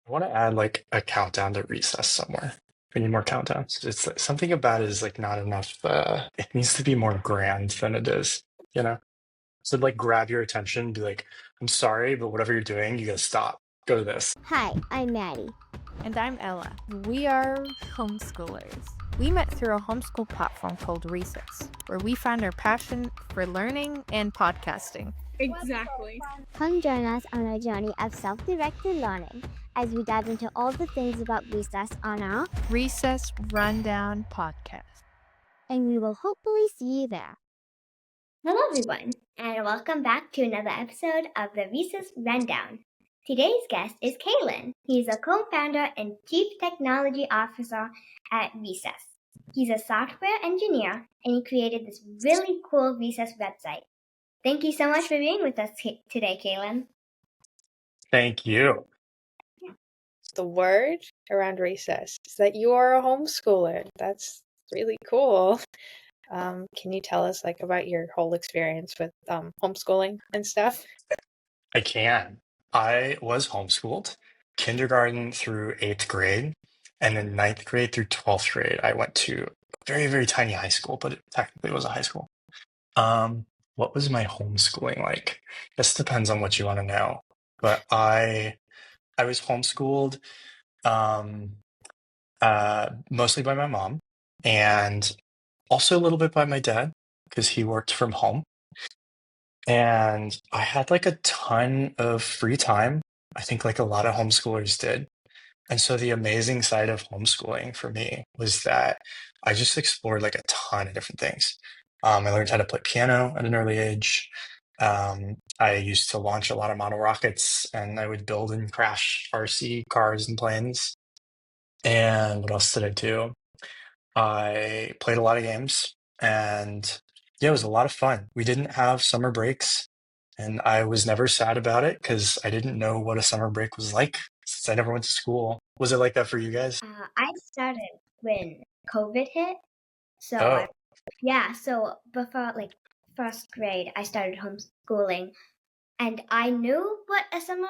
I want to add like a countdown to recess somewhere. We need more countdowns. It's like, something about it is like not enough. It needs to be more grand than it is, you know? So like grab your attention, be like, I'm sorry, but whatever you're doing, you gotta stop. Go to this. Hi, I'm Maddie. And I'm Ella. We are homeschoolers. We met through a homeschool platform called Recess, where we found our passion for learning and podcasting. Exactly. Come join us on our journey of self-directed learning as we dive into all the things about recess on our Recess Rundown Podcast. and we will hopefully see you there. Hello, everyone, and welcome back to another episode of the Recess Rundown. Today's guest is Kaelin. He's a co-founder and chief technology officer at Recess. He's a software engineer, and he created this really cool Recess website. Thank you so much for being with us today, Kaelin. Thank you. The word around recess is that you are a homeschooler. That's really cool. Can you tell us like about your whole experience with homeschooling and stuff? I can. I was homeschooled, kindergarten through eighth grade, and then ninth grade through 12th grade. I went to a very, very tiny high school, but it technically was a high school. What was my homeschooling like? This depends on what you want to know. But I was homeschooled um, mostly by my mom and also a little bit by my dad because he worked from home. And I had like a ton of free time. I think like a lot of homeschoolers did. And so the amazing side of homeschooling for me was that I just explored like a ton of different things. I learned how to play piano at an early age. I used to launch a lot of model rockets and I would build and crash RC cars and planes. And what else did I do? I played a lot of games and yeah, it was a lot of fun. We didn't have summer breaks and I was never sad about it because I didn't know what a summer break was like since I never went to school. Was it like that for you guys? I started when COVID hit, so Oh, so before like first grade, I started homeschooling, and I knew what a summer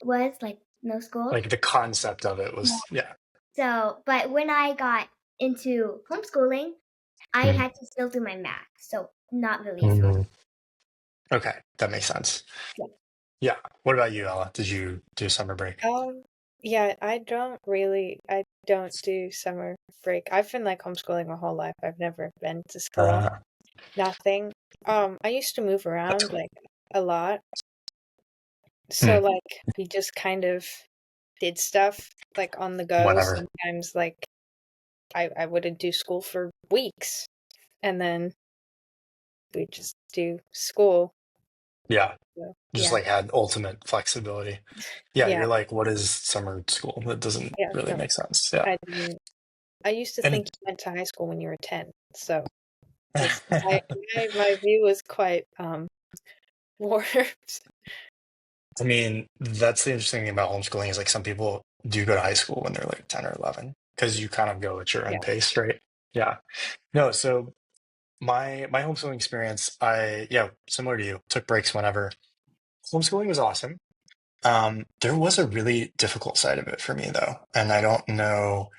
was, like no school. like the concept of it was, yeah. So, but when I got into homeschooling, I Mm. had to still do my math, so not really fun. Mhm. Okay, that makes sense. Yeah. Yeah. What about you, Ella? Did you do summer break? Yeah, I don't do summer break. I've been like homeschooling my whole life. I've never been to school. Uh, Nothing. I used to move that's around cool. like a lot. So Mm, like we just kind of did stuff like on the go. whatever. Sometimes like I wouldn't do school for weeks and then we just do school. Yeah. So, Just yeah. like had ultimate flexibility. Yeah, Yeah. you're like, what is summer school? That doesn't Yeah. really No. make sense. Yeah. I used to think And you went to high school when you were 10. So this my view was quite warped. I mean, that's the interesting thing about homeschooling is like some people do go to high school when they're like 10 or 11 because you kind of go at your own Yeah. pace, right? Yeah. No, so my homeschooling experience, yeah, similar to you, took breaks whenever. Homeschooling was awesome. There was a really difficult side of it for me though, and I don't know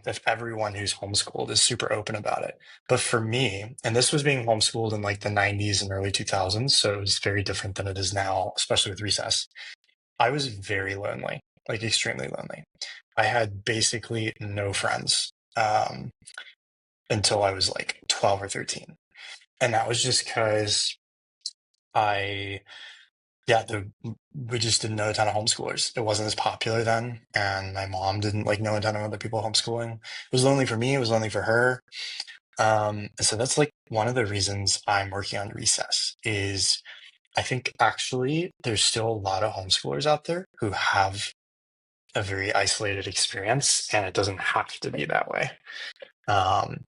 if everyone who's homeschooled is super open about it. But for me, and this was being homeschooled in like the 90s and early 2000s, so it was very different than it is now, especially with recess. I was very lonely, like extremely lonely. I had basically no friends until I was like 12 or 13. And that was just because I, yeah, we just didn't know a ton of homeschoolers. It wasn't as popular then. And my mom didn't like know a ton of other people homeschooling. It was lonely for me. It was lonely for her. And so that's like one of the reasons I'm working on Recess is I think actually there's still a lot of homeschoolers out there who have a very isolated experience and it doesn't have to be that way. Um,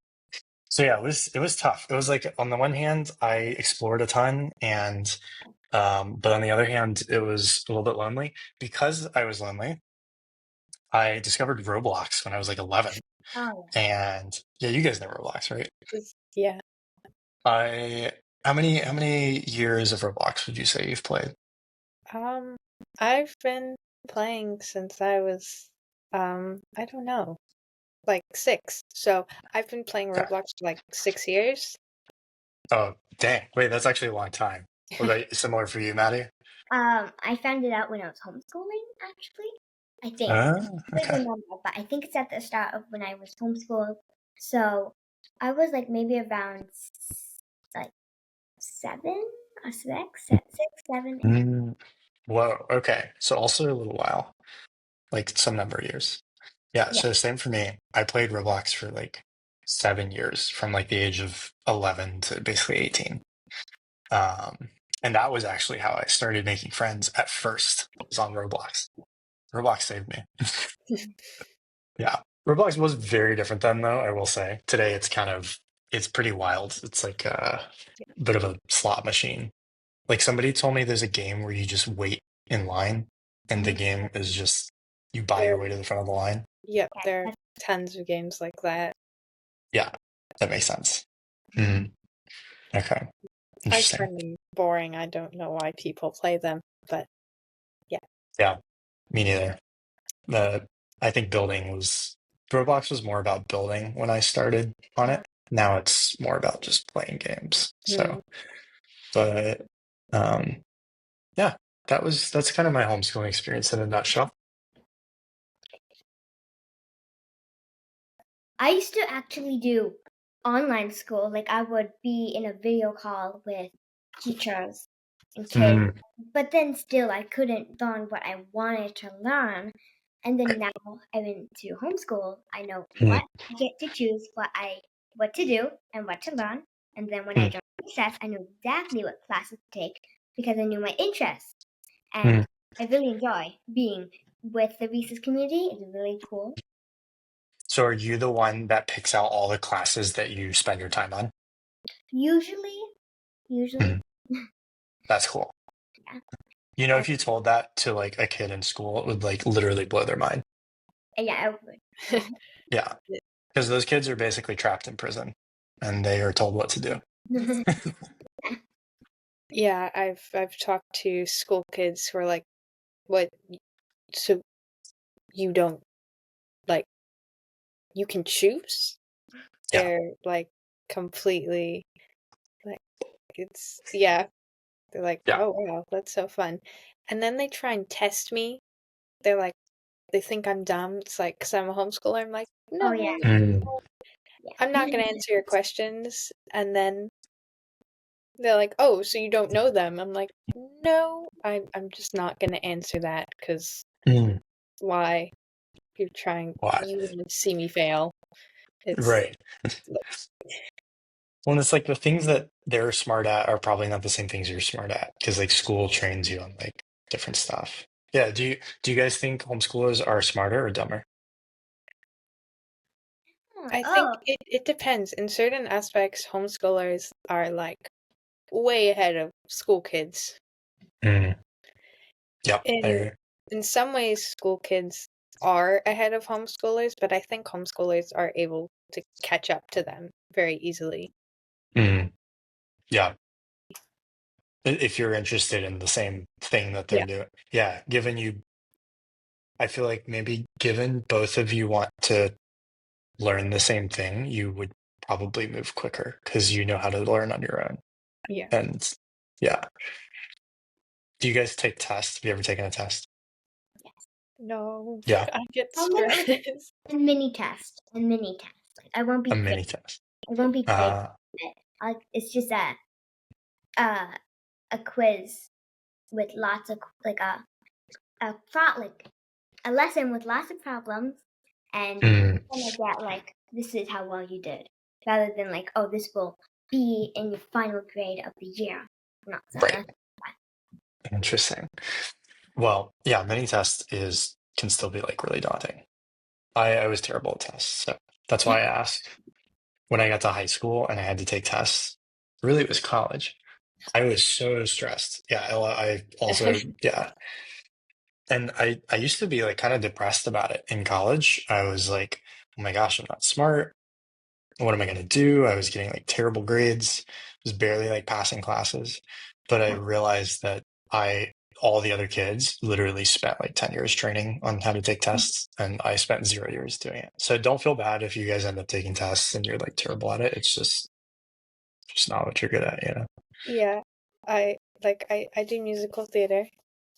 so yeah, it was tough. It was like on the one hand, I explored a ton and but on the other hand, it was a little bit lonely. Because I was lonely, I discovered Roblox when I was like 11. Oh, And yeah, you guys know Roblox, right? Yeah. I how many years of Roblox would you say you've played? I've been playing since I was, I don't know, like 6. So I've been playing Okay. Roblox for like 6 years. Oh, dang. Wait, that's actually a long time. Was that similar for you, Maddie? I found it out when I was homeschooling, actually. I think. I don't Okay. remember, but I think it's at the start of when I was homeschooled. So I was like maybe around like 7 or 6, 7. Mm, whoa. Okay. So also a little while, like some number of years. Yeah. Yeah. So same for me. I played Roblox for like 7 years, from like the age of 11 to basically 18. And that was actually how I started making friends at first, was on Roblox. Roblox saved me. Yeah. Roblox was very different then, though, I will say. Today it's pretty wild. It's like a bit of a slot machine. Like somebody told me there's a game where you just wait in line and the Mhm. game is just you buy There, your way to the front of the line. yep, Yeah, there are tons of games like that. Yeah, that makes sense. Mhm. Okay. I Interesting. find them boring. I don't know why people play them, but yeah. Yeah, me neither. The I think Roblox was more about building when I started on it. Now it's more about just playing games. Hmm. So, but um, yeah, that's kind of my homeschooling experience in a nutshell. I used to actually do online school. Like I would be in a video call with teachers and kids, Mm, but then still I couldn't learn what I wanted to learn. And then right. now I went to homeschool. I know Mm, what I get to choose, what to do and what to learn. And then when I mm, joined recess, I knew exactly what classes to take because I knew my interests. mm. And I really enjoy being with the Reese's community. It's really cool. So are you the one that picks out all the classes that you spend your time on? Usually, Mhm. usually, That's cool. yeah. You know, And if you told that to like a kid in school, it would like literally blow their mind. yeah, I would. Yeah. Yeah, because those kids are basically trapped in prison and they are told what to do. Yeah, I've talked to school kids who are like, "What? So you don't like you can choose?" Yeah. They're like completely like it's yeah. They're like, Yeah. "Oh wow, that's so fun," and then they try and test me. They're like, they think I'm dumb. It's like, because I'm a homeschooler. I'm like, Oh yeah, no, Mm, I'm yeah. not gonna answer your questions. And then they're like, oh, so you don't know them? I'm like, no, I'm just not gonna answer that because mm. why? You're trying. Why? You want to see me fail. It's Right. Well, it's like the things that they're smart at are probably not the same things you're smart at because like school trains you on like different stuff. Yeah. Do you guys think homeschoolers are smarter or dumber? I think Oh, it depends. In certain aspects, homeschoolers are like way ahead of school kids. Mm. Yep. In in some ways, school kids are ahead of homeschoolers, but I think homeschoolers are able to catch up to them very easily. Mm. Yeah. If you're interested in the same thing that they're Yeah. doing. Yeah. I feel like maybe given both of you want to learn the same thing, you would probably move quicker because you know how to learn on your own. Yeah. And yeah. Do you guys take tests? Have you ever taken a test? No, Yeah. I get I'll look stressed. a mini test, a mini test. Like I won't be A fake. mini test. I won't be fake. Uh, It's just uh a quiz with lots of like like a lesson with lots of problems, and mm, then I get like this is how well you did, rather than like oh this will be in your final grade of the year. Not so. right. Interesting. Well, yeah, mini test is can still be like really daunting. I was terrible at tests, so that's why I asked. When I got to high school and I had to take tests, really it was college. I was so stressed. Yeah, I also yeah. And I used to be like kind of depressed about it in college. I was like, oh my gosh, I'm not smart. What am I going to do? I was getting like terrible grades, was barely like passing classes. But I realized that I all the other kids literally spent like 10 years training on how to take tests, and I spent 0 years doing it. So don't feel bad if you guys end up taking tests and you're like terrible at it. It's just not what you're good at, you know? Yeah, I do musical theater.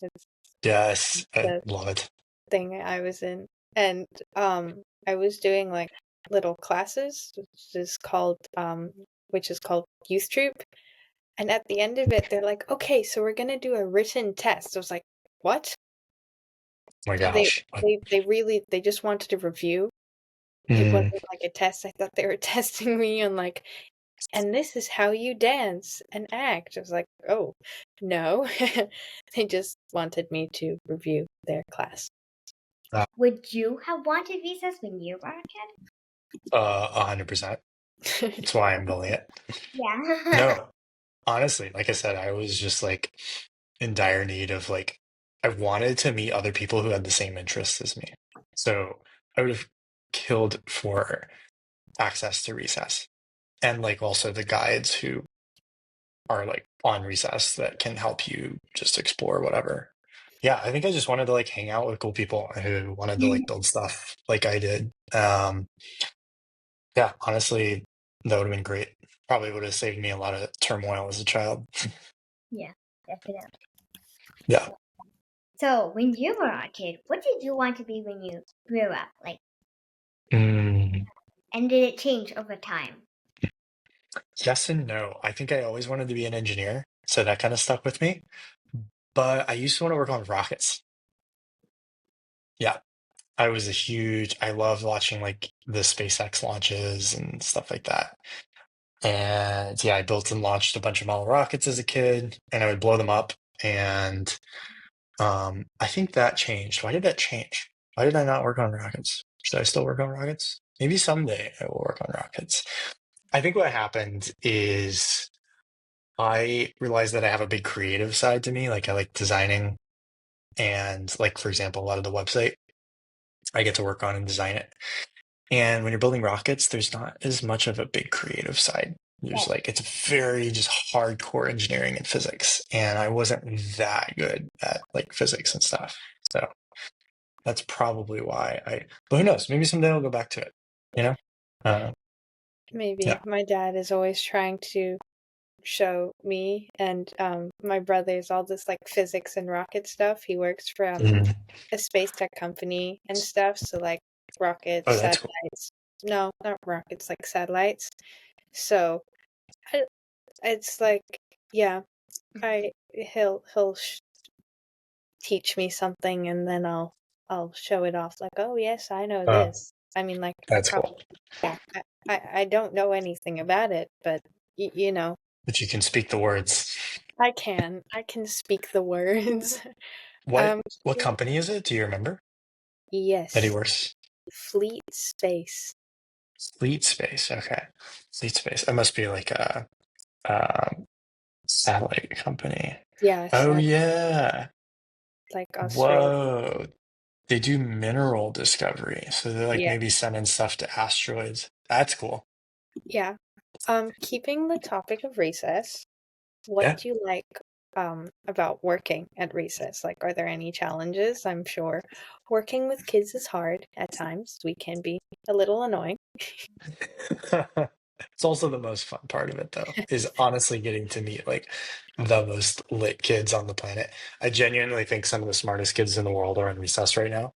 It's Yes, I the love it. thing I was in, and I was doing like little classes, which is called youth troop. And at the end of it, they're like, "Okay, so we're gonna do a written test." I was like, "What?" Oh my They gosh. they just wanted a review. It Mm, wasn't like a test. I thought they were testing me on like, and this is how you dance and act. I was like, "Oh, no." They just wanted me to review their class. Would you have wanted recess when you were a kid? 100%. That's why I'm building it. Yeah. No, honestly, like I said, I was just like in dire need of like, I wanted to meet other people who had the same interests as me. So I would have killed for access to recess, and like also the guides who are like on recess that can help you just explore whatever. Yeah, I think I just wanted to like hang out with cool people who wanted to like build stuff like I did. Yeah, honestly, that would have been great. Probably would have saved me a lot of turmoil as a child. Yeah, definitely. Yeah. So, when you were a kid, what did you want to be when you grew up? Like, Mm, and did it change over time? yes and no. I think I always wanted to be an engineer, so that kind of stuck with me. But I used to want to work on rockets. Yeah, I loved watching like the SpaceX launches and stuff like that. And yeah, I built and launched a bunch of model rockets as a kid, and I would blow them up. And I think that changed. Why did that change? Why did I not work on rockets? Should I still work on rockets? Maybe someday I will work on rockets. I think what happened is I realized that I have a big creative side to me. Like I like designing, and like for example, a lot of the website I get to work on and design it. And when you're building rockets, there's not as much of a big creative side. Yeah. There's like, it's very just hardcore engineering and physics. And I wasn't that good at like physics and stuff. So that's probably why but who knows? Maybe someday I'll go back to it, you know? Uh, Maybe yeah. my dad is always trying to show me and my brothers all this like physics and rocket stuff. He works for Mhm. a space tech company and stuff, so like rockets, Oh, that's cool. satellites. No, not rockets, like satellites. So I, it's like, yeah, he'll teach me something, and then I'll show it off like, oh yes, I know Oh, this. I mean, like I that's probably cool. I don't know anything about it, but you know, But you can speak the words. I can speak the words. What Um, what company is it? Do you remember that he yes, works? Fleet Space. Fleet Space. Okay. Fleet Space. That must be like a um, satellite company. Yes, Oh yeah. like Australia. Whoa. They do mineral discovery. So they're like Yeah, maybe sending stuff to asteroids. That's cool. yeah. Keeping the topic of recess, what Yeah. do you like about working at recess? Like, are there any challenges? I'm sure working with kids is hard at times. We can be a little annoying. It's also the most fun part of it, though, is honestly getting to meet like the most lit kids on the planet. I genuinely think some of the smartest kids in the world are in recess right now,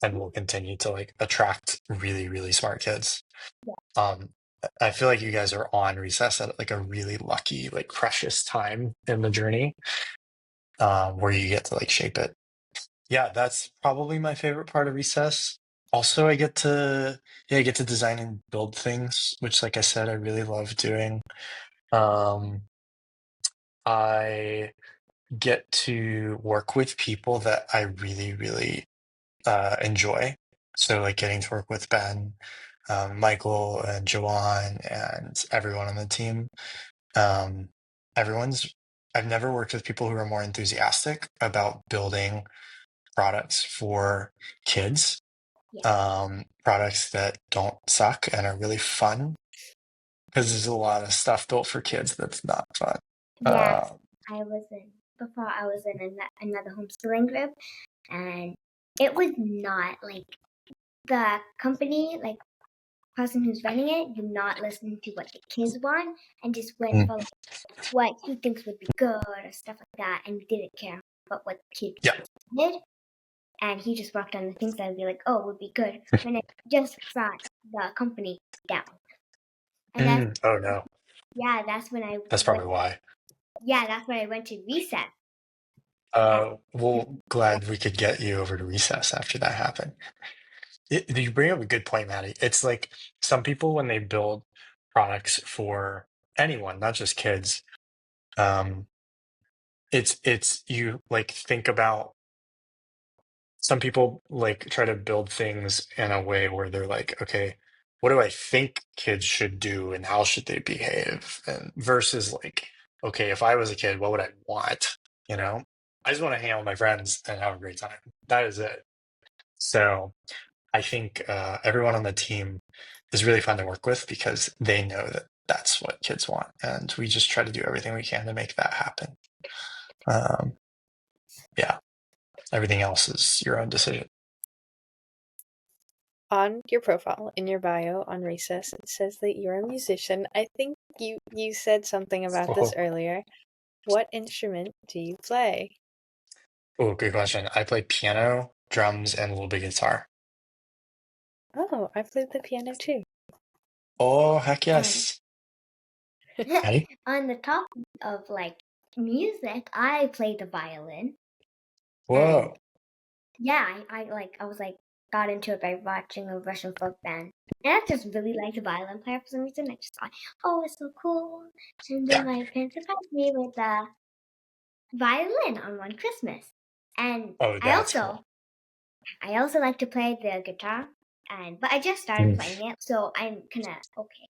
and will continue to like attract really, really smart kids. Um, I feel like you guys are on recess at like a really lucky, like precious time in the journey, where you get to like shape it. Yeah, that's probably my favorite part of recess. Also, I get to design and build things, which, like I said, I really love doing. Um, I get to work with people that I really, really enjoy. So, like getting to work with Ben, Michael, and Joanne, and everyone on the team. Um, everyone's. I've never worked with people who are more enthusiastic about building products for kids, products that don't suck and are really fun, because there's a lot of stuff built for kids that's not fun. Yeah, Uh, I was in before I was in another homeschooling group, and it was not like the company, like person who's running it, did not listen to what the kids want and just went for like, what he thinks would be good or stuff like that, and didn't care about what the kids Yeah. did. And he just worked on the things that would be like, oh, would be good, and it just brought the company down. And Oh no, that's when I that's probably why. that's when I went to reset. Well, glad we could get you over to recess after that happened. You bring up a good point, Maddie. It's like some people, when they build products for anyone, not just kids, um, it's you like think about some people like try to build things in a way where they're like, okay, what do I think kids should do and how should they behave? And versus like, okay, if I was a kid, what would I want? You know, I just want to hang out with my friends and have a great time. That is it. So I think everyone on the team is really fun to work with because they know that that's what kids want. And we just try to do everything we can to make that happen. Yeah, everything else is your own decision. On your profile, in your bio on Recess, it says that you're a musician. I think you said something about this earlier. What instrument do you play? Oh, good question. I play piano, drums, and a little bit guitar. Oh, I played the piano too. Oh, heck yes. Maddie? On the topic of like music, I played the violin. Whoa. And I was like got into it by watching a Russian folk band. And I just really liked the violin player for some reason. I just thought, oh, it's so cool. And then my parents surprised me with the violin on one Christmas. And Oh, that's cool. I also like to play the guitar. But I just started playing it, so I'm kinda okay.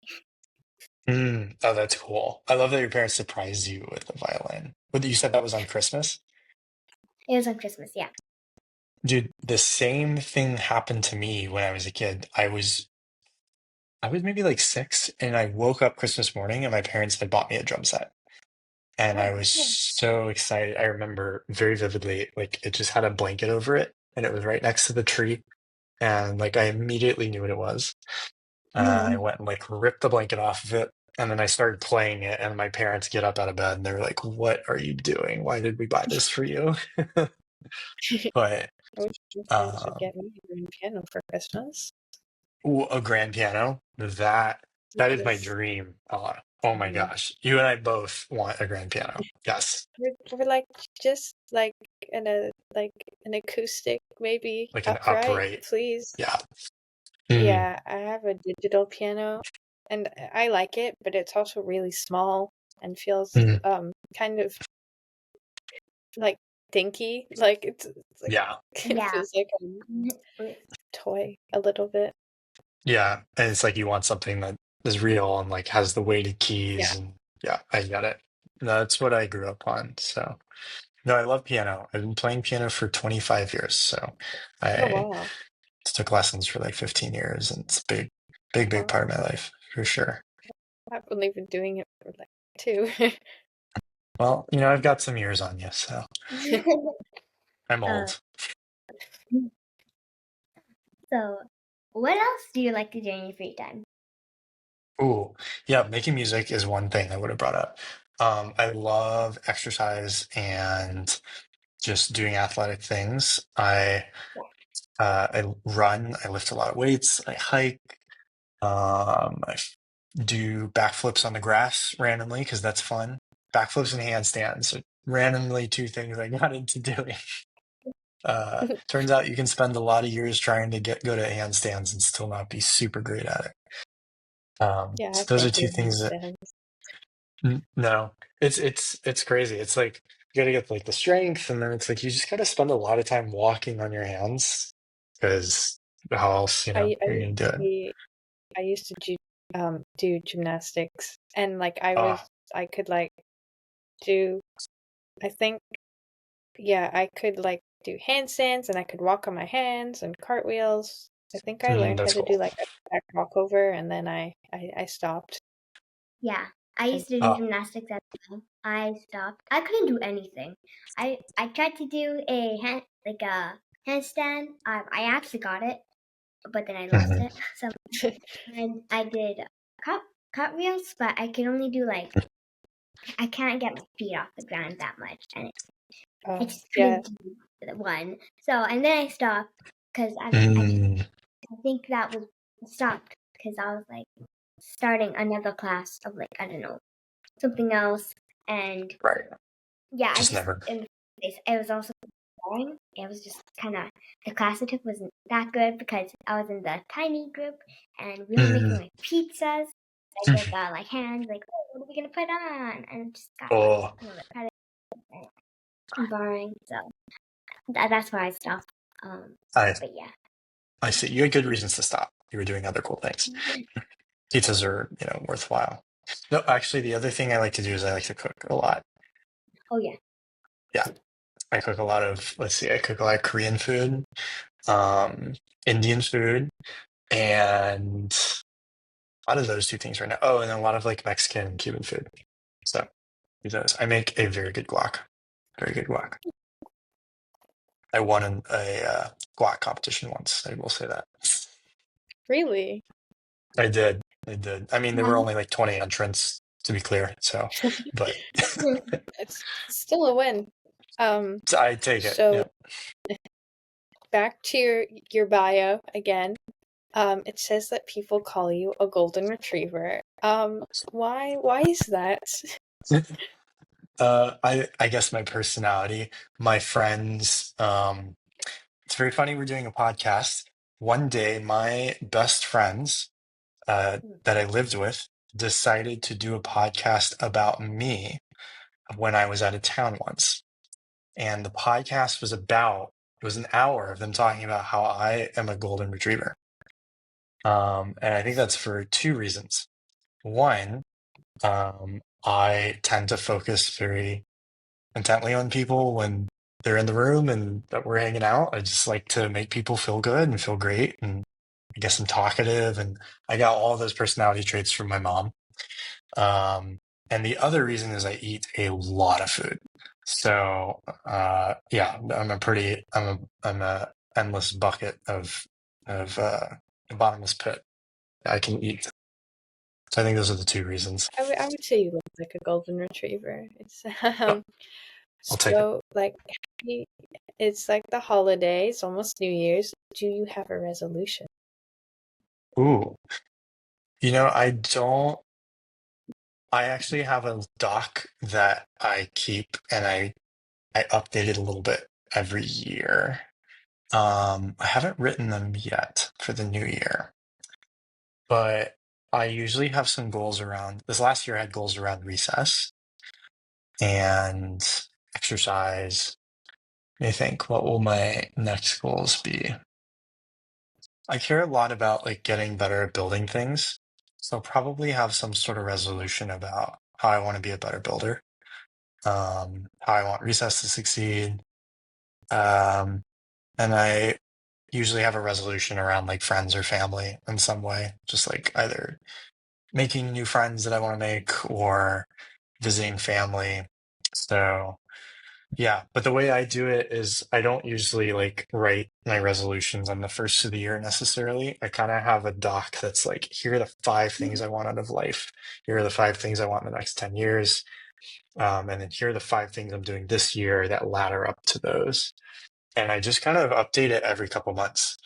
Oh, that's cool. I love that your parents surprised you with the violin. But you said that was on Christmas? It was on Christmas, yeah. Dude, the same thing happened to me when I was a kid. I was maybe like 6, and I woke up Christmas morning and my parents had bought me a drum set. And I was so excited. I remember very vividly, like it just had a blanket over it and it was right next to the tree. And like I immediately knew what it was. I went and like ripped the blanket off of it. And then I started playing it, and my parents get up out of bed and they're like, "What are you doing? Why did we buy this for you?" But I wish my parents would get me a grand piano for Christmas. a grand piano, that is my Yes. dream. Oh my gosh. You and I both want a grand piano. Yes. We're like just like an acoustic, maybe Like an upright, upright. please. Yeah. Yeah, I have a digital piano and I like it, but it's also really small and feels kind of like dinky. Like it's like Yeah. it feels like a toy a little bit. Yeah. And it's like you want something that is real and like has the weighted keys. Yeah. And yeah, I get it. That's what I grew up on. So no, I love piano. I've been playing piano for 25 years. So Oh I wow. took lessons for like 15 years, and it's a big part of my life for sure. I've only been doing it for like 2. Well, I've got some years on you, so I'm old. So, what else do you like to do in your free time? Ooh, yeah, making music is one thing I would have brought up. I love exercise and just doing athletic things. I run, I lift a lot of weights, I hike, do backflips on the grass randomly because that's fun. Backflips and handstands are randomly two things I got into doing. Turns out you can spend a lot of years trying to go to handstands and still not be super great at it. Yeah, So I those are can't do two things that handstands. no, it's crazy. It's like you got to get like the strength, and then it's like you just got to spend a lot of time walking on your hands because how else I you're gonna used do to it. I used to do gymnastics and like Ah, I could like do I think I could like do handstands and I could walk on my hands and cartwheels. I think I learned how that's to do cool. like a back walkover and then I stopped. Yeah, I used to do Ah, gymnastics as well. I stopped. I couldn't do anything. I tried to do a handstand. I actually got it, but then I lost Mhm. it. So I did cartwheels, but I can only do like I can't get my feet off the ground that much, and I Oh, just yeah. couldn't do the one. So and then I stopped because Mm, I think that was stopped because I was like starting another class of like I don't know something else, and right. yeah, I Just just never. it was also boring. It was just kind of the class I took wasn't that good because I was in the tiny group and we were making Mm. like pizzas. I did like hands, like oh, what are we gonna put on? And it just got like Oh, a little bit repetitive and boring. So that's why I stopped. I But yeah. I see. You had good reasons to stop. You were doing other cool things. Pizzas are, worthwhile. No, actually, the other thing I like to do is I like to cook a lot. Oh yeah. Yeah, I cook a lot of. Let's see, I cook a lot of Korean food, um, Indian food, and a lot of those two things right now. Oh, and a lot of like Mexican and Cuban food. So do those. I make a very good guac. Very good guac. I won a guac competition once. I will say that. Really? I did. I did. I mean, there were Um, only like 20 entrants, to be clear. So, but It's still a win. Um, I take it. so Yeah. back to your bio again. It says that people call you a golden retriever. Why is that? I guess my personality, my friends. It's very funny. We're doing a podcast. One day, my best friends that I lived with decided to do a podcast about me when I was out of town once. And the podcast was it was an hour of them talking about how I am a golden retriever. And I think that's for two reasons. One, I tend to focus very intently on people when they're in the room and that we're hanging out. I just like to make people feel good and feel great. And I guess I'm talkative and I got all those personality traits from my mom. And the other reason is I eat a lot of food. So yeah, I'm a endless bucket of a bottomless pit. I can eat. So I think those are the two reasons. I would say you look like a golden retriever. It's Oh, I'll take it. so like it's like the holidays, almost New Year's. Do you have a resolution? Ooh, I don't. I actually have a doc that I keep and I update it a little bit every year. I haven't written them yet for the new year, but I usually have some goals around this last year I had goals around recess and exercise. Let me think, what will my next goals be? I care a lot about like getting better at building things. So I'll probably have some sort of resolution about how I want to be a better builder, how I want recess to succeed. Um, and I usually have a resolution around like friends or family in some way, just like either making new friends that I want to make or visiting family. So yeah, but the way I do it is I don't usually like write my resolutions on the first of the year necessarily. I kind of have a doc that's like, here are the five things I want out of life. Here are the five things I want in the next 10 years. And then here are the five things I'm doing this year that ladder up to those. And I just kind of update it every couple months.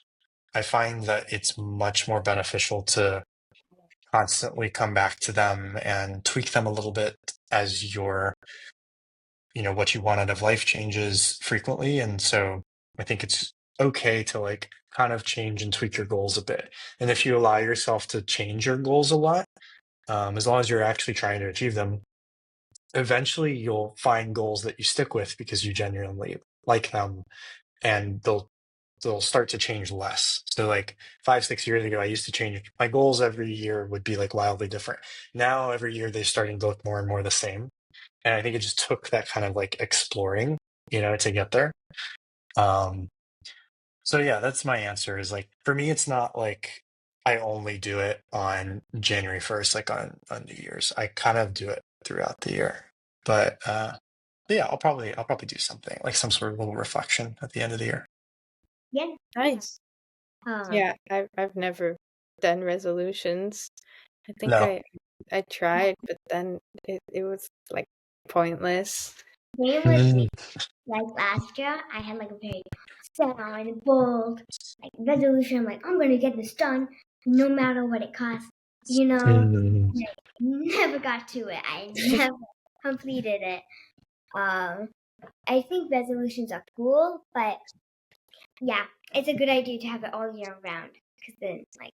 I find that it's much more beneficial to constantly come back to them and tweak them a little bit as what you want out of life changes frequently. And so I think it's okay to like kind of change and tweak your goals a bit. And if you allow yourself to change your goals a lot, as long as you're actually trying to achieve them, eventually you'll find goals that you stick with because you genuinely like them and they'll start to change less. So like 5, 6 years ago, I used to change my goals every year would be like wildly different. Now every year they're starting to look more and more the same. And I think it just took that kind of like exploring, to get there. Um, so yeah, that's my answer is like, for me, it's not like I only do it on January 1st, like on New Year's. I kind of do it throughout the year. But yeah, I'll probably do something like some sort of little reflection at the end of the year. Yeah. Nice. Um, Yeah, I've never done resolutions. I think No. I tried, but then it was like pointless. Same with me. Like last year, I had like a very sound, bold, like resolution. I'm like, I'm gonna get this done, no matter what it costs. You know, Mm. I never got to it. I never completed it. I think resolutions are cool, but yeah, it's a good idea to have it all year round because then, like,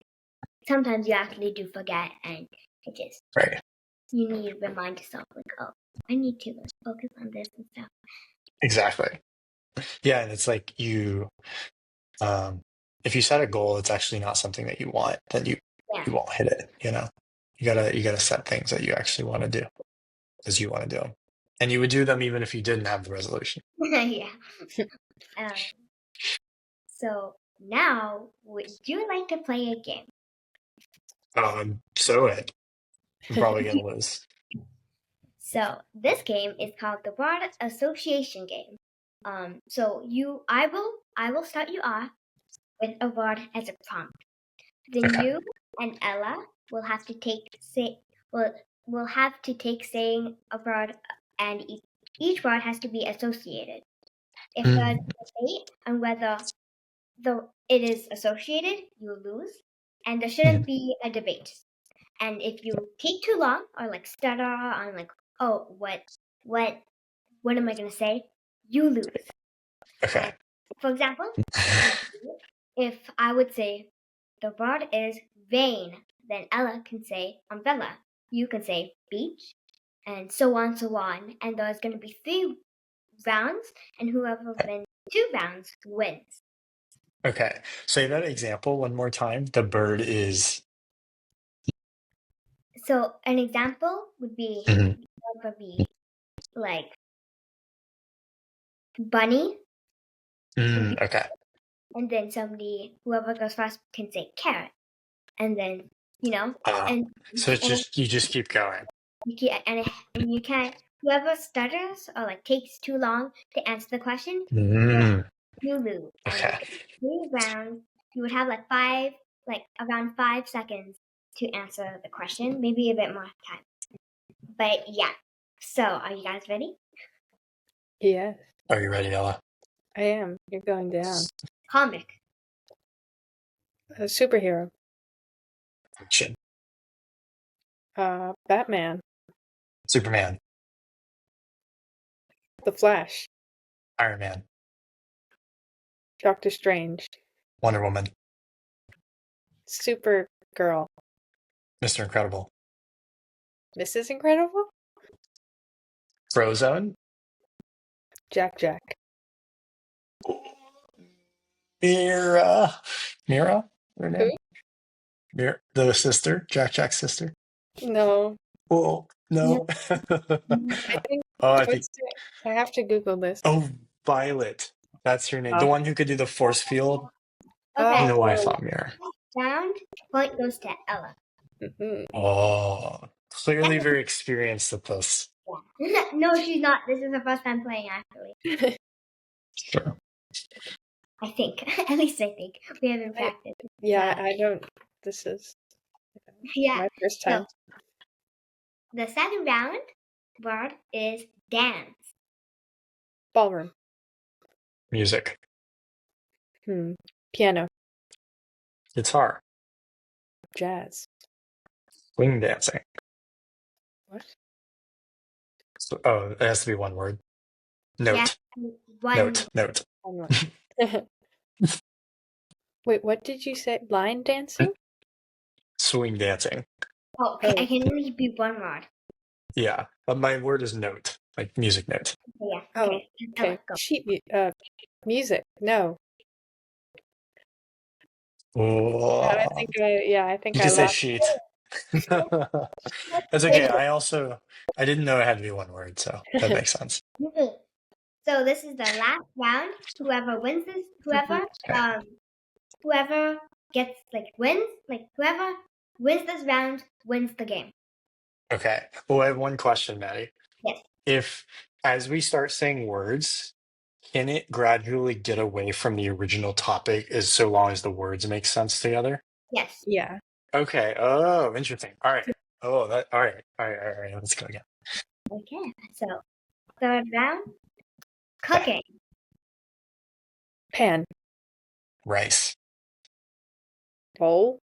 sometimes you actually do forget, and it just Right. you need to remind yourself, like, oh, I need to focus on this and stuff. Exactly. Yeah, and it's like if you set a goal, it's actually not something that you want, then you won't hit it. You gotta set things that you actually want to do because you want to do them, and you would do them even if you didn't have the resolution. Yeah. So now, would you like to play a game? So I'm probably gonna lose. So this game is called the Word Association game. I will start you off with a word as a prompt. Then Okay. you and Ella will have to take saying a word, and each word has to be associated. If there's a debate on whether it is associated, you lose, and there shouldn't be a debate. And if you take too long or like stutter on like, oh, what am I gonna say, you lose. Okay. And for example, if I would say the word is vain, then Ella can say umbrella. You can say beach, and so on, so on. And there's going to be 3 rounds, and whoever wins 2 rounds wins. Okay. Say that example one more time. The bird is. So an example would be like bunny, Okay. and then whoever goes first can say carrot, and then and So it's you just keep going. you can't. Whoever stutters or like takes too long to answer the question, you lose. Okay. And 3 rounds, you would have around 5 seconds to answer the question, maybe a bit more time. But yeah. So, are you guys ready? Yes, Are you ready, Ella? I am. You're going down. Comic, A superhero. Action. Batman. Superman. The Flash. Iron Man. Doctor Strange. Wonder Woman. Supergirl. Mr. Incredible. Mrs. Incredible. Frozone. Jack. Mira. Her name? Who? Mira, the sister. Jack's sister. No. Oh no. I think. I I have to Google this. Oh, Violet. That's her name. The one who could do the force field. I Okay. don't know why I thought Mira. round, point goes to Ella. Oh, clearly very experienced at this. Yeah. No, she's not. This is her first time playing, actually. Sure. I think. At least I think. We haven't practiced. Yeah, I don't. This is my first time. So, the second round word is dance. Ballroom. Music. Piano. Guitar. Jazz. Swing dancing. What? So, it has to be one word. Note. Yeah, Note. Wait, what did you say? Line dancing? Swing dancing. Oh, okay. I can only be one word. Yeah, but my word is note, like music note. Yeah. Oh, okay. Music. No. Oh, I think you I can say lost. sheet. That's okay. I didn't know it had to be one word, so that makes sense. So this is the last round. Whoever wins this, whoever wins this round wins the game. Okay. Well, I have one question, Maddie. Yes. if as we start saying words, can it gradually get away from the original topic as so long as the words make sense together? Yes. Yeah. Okay. Oh, interesting. All right. Oh, that. All right. All right. All right. Let's go again. Okay. So third round, cooking, Pan. Rice, Bowl.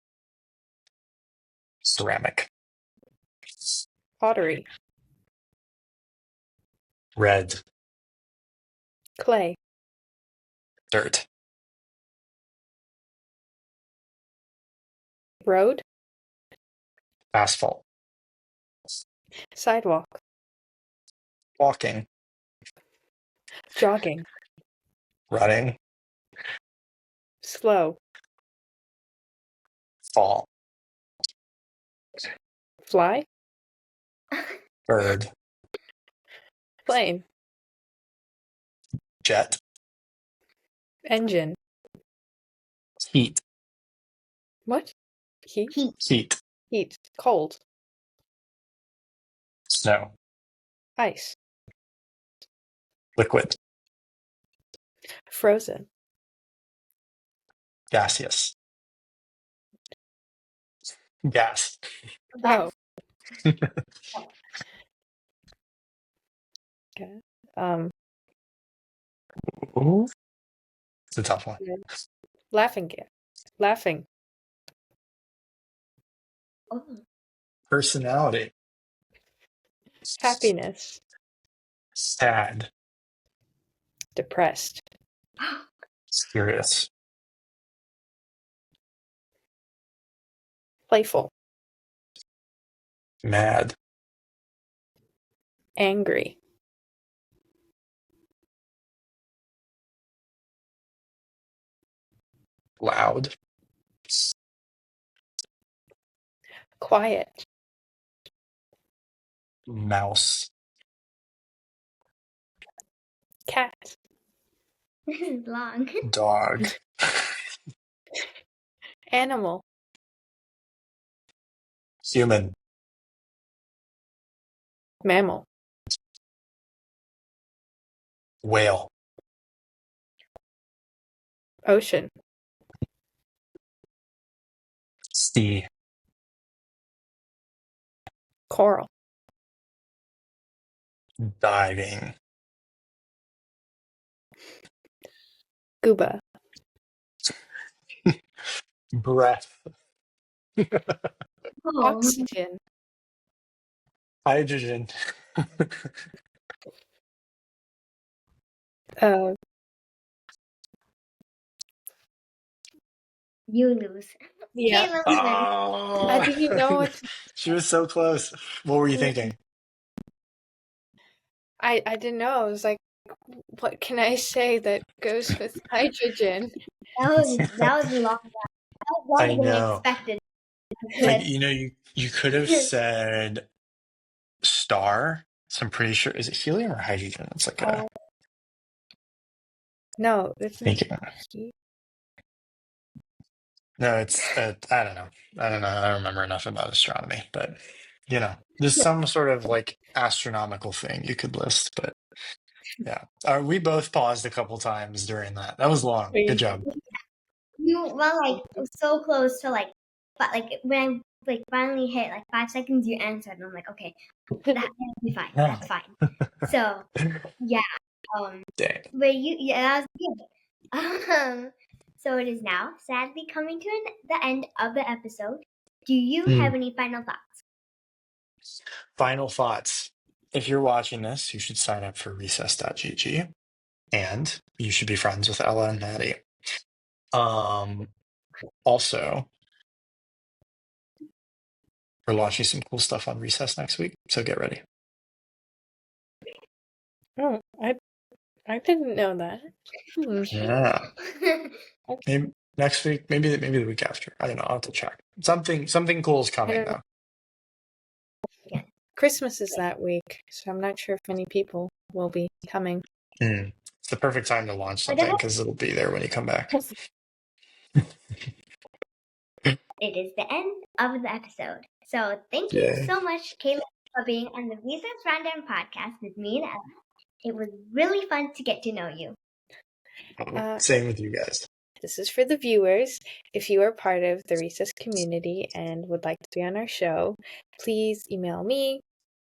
ceramic, Pottery. red, Clay. dirt, Road. asphalt, Sidewalk. walking, Jogging. running, Slow. fall, Fly. bird, Plane. jet, Engine. heat, What? Heat. heat, heat, Heat. Cold. snow, Ice. liquid, Frozen. gaseous, gas. Oh. Okay. Ooh, it's a tough one. Laughing gas. Laughing. oh, Personality, Happiness. sad, Depressed. serious, Playful. mad, Angry. loud, Quiet. mouse, Cat. this is long. dog, Animal. human, Mammal. whale, Ocean. sea, Coral. diving, Scuba. breath, Oh, Oxygen. hydrogen, Uh, you lose. yeah. Kayla loses. Oh, I didn't know what she was so close. What were you thinking? I didn't know. I was like, what can I say that goes with hydrogen? That was long. That was I longer than I know. expected. Like, you could have said star. So I'm pretty sure, is it helium or hydrogen? It's like a No, it's not. thinking. No, it's I don't know. I don't know. I don't remember enough about astronomy, but there's some sort of like astronomical thing you could list. But yeah, we both paused a couple times during that. That was long. Good job. You were like so close to like, but like when I like finally hit like 5 seconds, you answered, and I'm like, okay, that'll be fine. That's fine. So yeah, Dang. but that was good. So it is now sadly coming to the end of the episode. Do you have any final thoughts? Final thoughts. If you're watching this, you should sign up for recess.gg and you should be friends with Ella and Maddie. Also, we're launching some cool stuff on Recess next week, so get ready. Oh, I didn't know that. Yeah. Maybe next week, maybe the week after. I don't know. I'll have to check. Something cool is coming though. Christmas is that week, so I'm not sure if many people will be coming. It's the perfect time to launch something because it'll be there when you come back. It is the end of the episode. So thank you Yay. so much, Kaelin for being on the Recess Rundown podcast with me and Ella. It was really fun to get to know you. Same with you guys. This is for the viewers. If you are part of the Recess community and would like to be on our show, please email me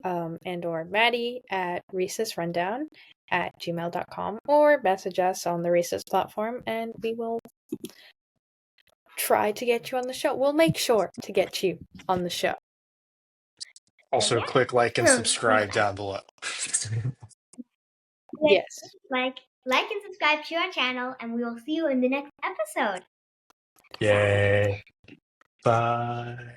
and or Maddie at recessrundown@gmail.com or message us on the Recess platform and we will try to get you on the show. We'll make sure to get you on the show. Also, Yeah. click like and subscribe down below. Yes. Like and subscribe to our channel, and we will see you in the next episode. Yay. Bye.